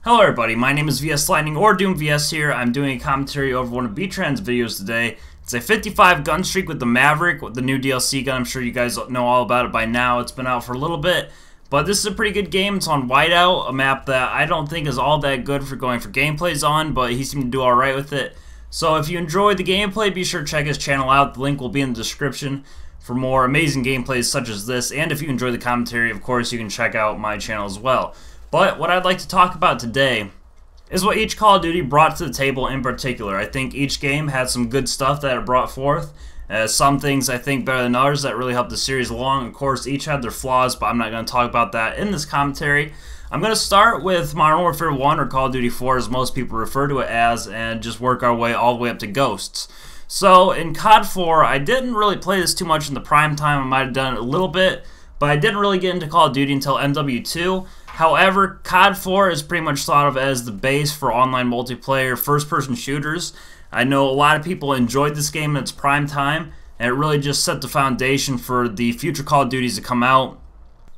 Hello everybody, my name is VS Lightning or Doom VS here. I'm doing a commentary over one of B-Tran's videos today. It's a 55 gun streak with the Maverick, with the new DLC gun. I'm sure you guys know all about it by now. It's been out for a little bit, but this is a pretty good game. It's on Whiteout, a map that I don't think is all that good for going for gameplays on, but he seemed to do alright with it. So if you enjoyed the gameplay, be sure to check his channel out. The link will be in the description for more amazing gameplays such as this. And if you enjoy the commentary, of course, you can check out my channel as well. But what I'd like to talk about today is what each Call of Duty brought to the table in particular. I think each game had some good stuff that it brought forth. Some things I think better than others that really helped the series along. Of course, each had their flaws, but I'm not going to talk about that in this commentary. I'm going to start with Modern Warfare 1, or Call of Duty 4 as most people refer to it as, and just work our way all the way up to Ghosts. So in COD 4, I didn't really play this too much in the prime time. I might have done it a little bit, but I didn't really get into Call of Duty until MW2. However, COD 4 is pretty much thought of as the base for online multiplayer first-person shooters. I know a lot of people enjoyed this game in its prime time, and it really just set the foundation for the future Call of Duties to come out.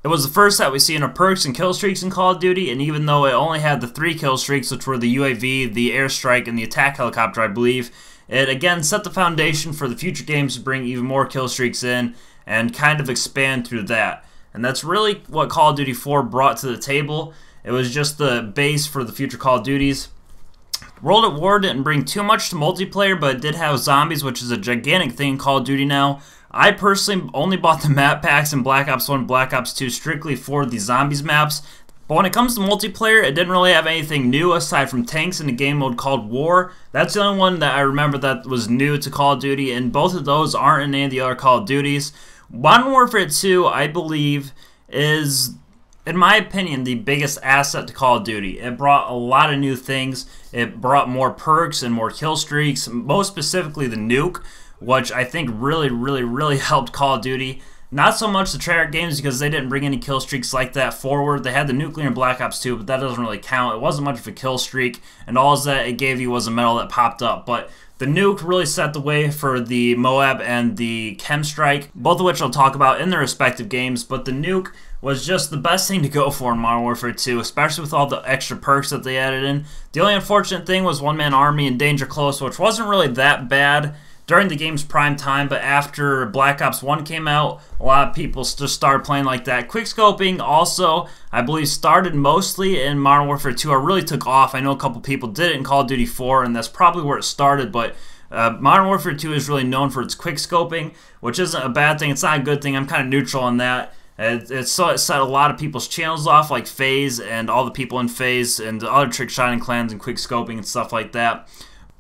It was the first that we see in perks and kill streaks in Call of Duty, and even though it only had the 3 kill streaks, which were the UAV, the airstrike, and the attack helicopter, I believe, it again set the foundation for the future games to bring even more kill streaks in and kind of expand through that. And that's really what Call of Duty 4 brought to the table. It was just the base for the future Call of Duties. World at War didn't bring too much to multiplayer, but it did have zombies, which is a gigantic thing in Call of Duty now. I personally only bought the map packs in Black Ops 1 and Black Ops 2 strictly for the zombies maps. But when it comes to multiplayer, it didn't really have anything new aside from tanks in a game mode called War. That's the only one that I remember that was new to Call of Duty, and both of those aren't in any of the other Call of Duties. Modern Warfare 2, I believe, is, in my opinion, the biggest asset to Call of Duty. It brought a lot of new things. It brought more perks and more kill streaks, most specifically the nuke, which I think really helped Call of Duty. Not so much the Treyarch games because they didn't bring any kill streaks like that forward. They had the nuclear in Black Ops 2, but that doesn't really count. It wasn't much of a kill streak, and all that it gave you was a medal that popped up. But the nuke really set the way for the Moab and the Chem Strike, both of which I'll talk about in their respective games, but the nuke was just the best thing to go for in Modern Warfare 2, especially with all the extra perks that they added in. The only unfortunate thing was one-man army and danger close, which wasn't really that bad during the game's prime time, but after Black Ops 1 came out, a lot of people just started playing like that. Quickscoping also, I believe, started mostly in Modern Warfare 2. It really took off. I know a couple people did it in Call of Duty 4, and that's probably where it started, but Modern Warfare 2 is really known for its quickscoping, which isn't a bad thing. It's not a good thing. I'm kind of neutral on that. It set a lot of people's channels off, like FaZe and all the people in FaZe and the other trick shotting clans and quickscoping and stuff like that.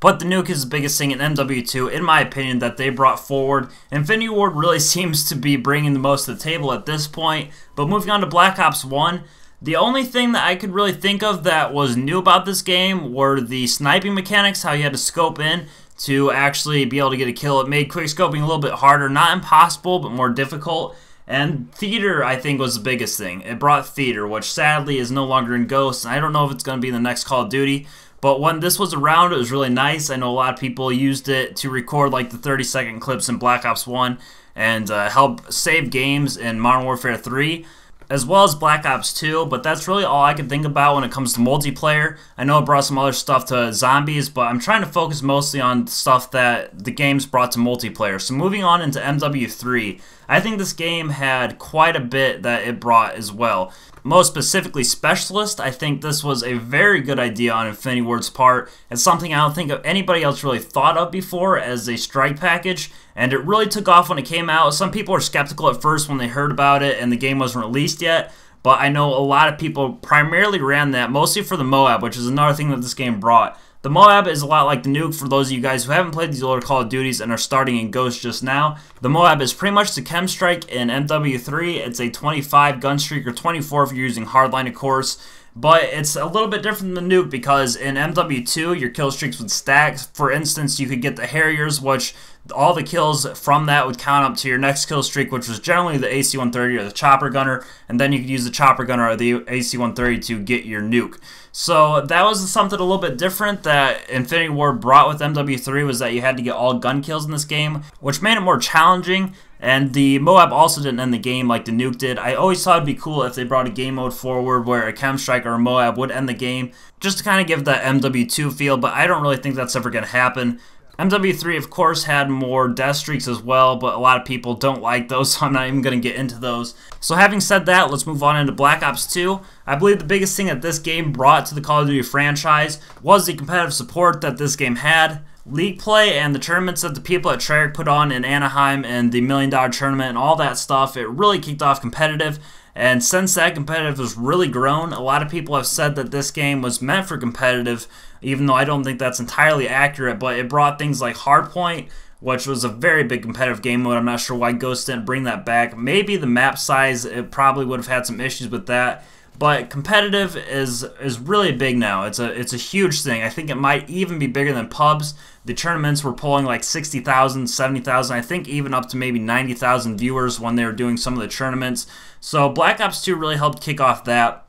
But the nuke is the biggest thing in MW2, in my opinion, that they brought forward. Infinity Ward really seems to be bringing the most to the table at this point. But moving on to Black Ops 1, the only thing that I could really think of that was new about this game were the sniping mechanics, how you had to scope in to actually be able to get a kill. It made quickscoping a little bit harder, not impossible, but more difficult. And theater, I think, was the biggest thing. It brought theater, which sadly is no longer in Ghosts. I don't know if it's going to be in the next Call of Duty. But when this was around, it was really nice. I know a lot of people used it to record like the 30-second clips in Black Ops 1 and help save games in Modern Warfare 3, as well as Black Ops 2, but that's really all I can think about when it comes to multiplayer. I know it brought some other stuff to zombies, but I'm trying to focus mostly on stuff that the game's brought to multiplayer. So moving on into MW3, I think this game had quite a bit that it brought as well. Most specifically Specialist, I think this was a very good idea on Infinity Ward's part. It's something I don't think anybody else really thought of before as a strike package, and it really took off when it came out. Some people were skeptical at first when they heard about it and the game wasn't released yet, but I know a lot of people primarily ran that, mostly for the Moab, which is another thing that this game brought. The Moab is a lot like the nuke for those of you guys who haven't played these older Call of Duties and are starting in Ghost just now. The Moab is pretty much the Chem Strike in MW3. It's a 25 gun streak, or 24 if you're using hardline, of course. But it's a little bit different than the nuke because in MW2, your kill streaks would stack. For instance, you could get the Harriers, which all the kills from that would count up to your next kill streak, which was generally the AC-130 or the Chopper Gunner, and then you could use the Chopper Gunner or the AC-130 to get your nuke. So that was something a little bit different that Infinity Ward brought with MW3, was that you had to get all gun kills in this game, which made it more challenging. And the Moab also didn't end the game like the nuke did. I always thought it'd be cool if they brought a game mode forward where a chem strike or a Moab would end the game, just to kind of give that MW2 feel, but I don't really think that's ever going to happen. MW3, of course, had more death streaks as well, but a lot of people don't like those, so I'm not even going to get into those. So having said that, let's move on into Black Ops 2. I believe the biggest thing that this game brought to the Call of Duty franchise was the competitive support that this game had. League play and the tournaments that the people at Treyarch put on in Anaheim and the $1 Million Tournament and all that stuff, it really kicked off competitive. And since that competitive has really grown, a lot of people have said that this game was meant for competitive, even though I don't think that's entirely accurate, but it brought things like Hardpoint, which was a very big competitive game mode. I'm not sure why Ghost didn't bring that back. Maybe the map size, it probably would have had some issues with that. But competitive is really big now. It's a huge thing. I think it might even be bigger than pubs. The tournaments were pulling like 60,000, 70,000, I think even up to maybe 90,000 viewers when they were doing some of the tournaments. So Black Ops 2 really helped kick off that.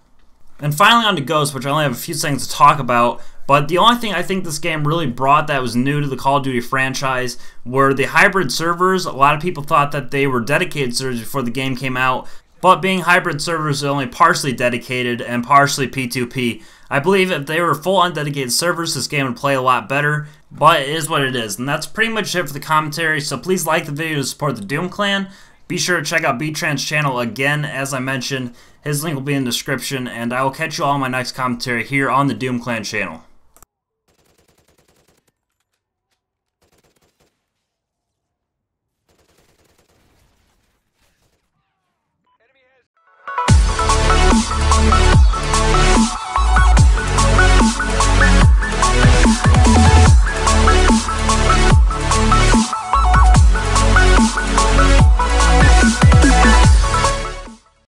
And finally on to Ghost, which I only have a few things to talk about. But the only thing I think this game really brought that was new to the Call of Duty franchise were the hybrid servers. A lot of people thought that they were dedicated servers before the game came out. But being hybrid servers are only partially dedicated and partially P2P. I believe if they were full undedicated servers, this game would play a lot better. But it is what it is. And that's pretty much it for the commentary. So please like the video to support the Doom Clan. Be sure to check out B-Tran's channel again, as I mentioned. His link will be in the description. And I will catch you all in my next commentary here on the Doom Clan channel.